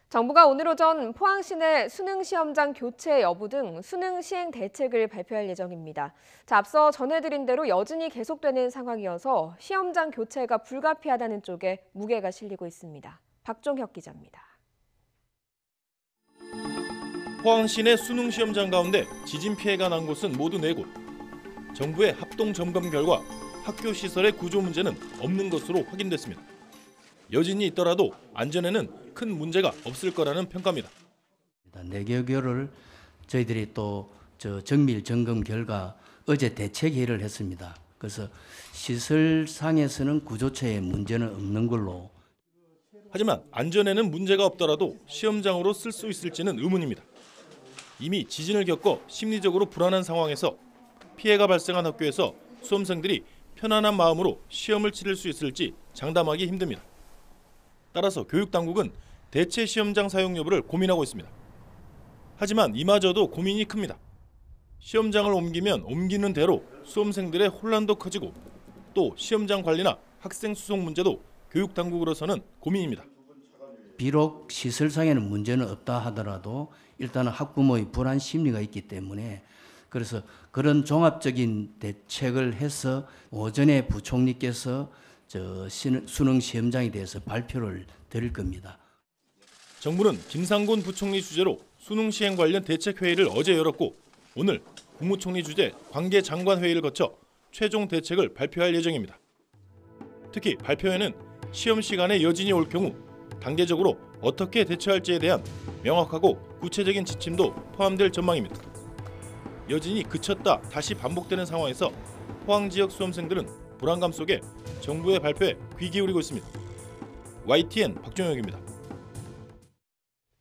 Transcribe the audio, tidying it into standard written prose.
정부가 오늘 오전 포항시 내 수능 시험장 교체 여부 등 수능 시행 대책을 발표할 예정입니다. 앞서 전해드린 대로 여진이 계속되는 상황이어서 시험장 교체가 불가피하다는 쪽에 무게가 실리고 있습니다. 박종혁 기자입니다. 포항시 내 수능 시험장 가운데 지진 피해가 난 곳은 모두 4곳. 정부의 합동 점검 결과 학교 시설의 구조 문제는 없는 것으로 확인됐습니다. 여진이 있더라도 안전에는 큰 문제가 없을 거라는 평가입니다. 내개교를 저희들이 또 정밀 점검 결과 어제 대책회의를 했습니다. 그래서 시설상에서는 구조체에 문제는 없는 걸로. 하지만 안전에는 문제가 없더라도 시험장으로 쓸 수 있을지는 의문입니다. 이미 지진을 겪어 심리적으로 불안한 상황에서 피해가 발생한 학교에서 수험생들이 편안한 마음으로 시험을 치를 수 있을지 장담하기 힘듭니다. 따라서 교육당국은 대체 시험장 사용 여부를 고민하고 있습니다. 하지만 이마저도 고민이 큽니다. 시험장을 옮기면 옮기는 대로 수험생들의 혼란도 커지고 또 시험장 관리나 학생 수송 문제도 교육당국으로서는 고민입니다. 비록 시설상에는 문제는 없다 하더라도 일단은 학부모의 불안 심리가 있기 때문에 그래서 그런 종합적인 대책을 해서 오전에 부총리께서 수능 시험장에 대해서 발표를 드릴 겁니다. 정부는 김상곤 부총리 주재로 수능 시행 관련 대책 회의를 어제 열었고 오늘 국무총리 주재 관계 장관 회의를 거쳐 최종 대책을 발표할 예정입니다. 특히 발표에는 시험 시간에 여진이 올 경우 단계적으로 어떻게 대처할지에 대한 명확하고 구체적인 지침도 포함될 전망입니다. 여진이 그쳤다 다시 반복되는 상황에서 포항 지역 수험생들은 불안감 속에 정부의 발표에 귀 기울이고 있습니다. YTN 박종혁입니다.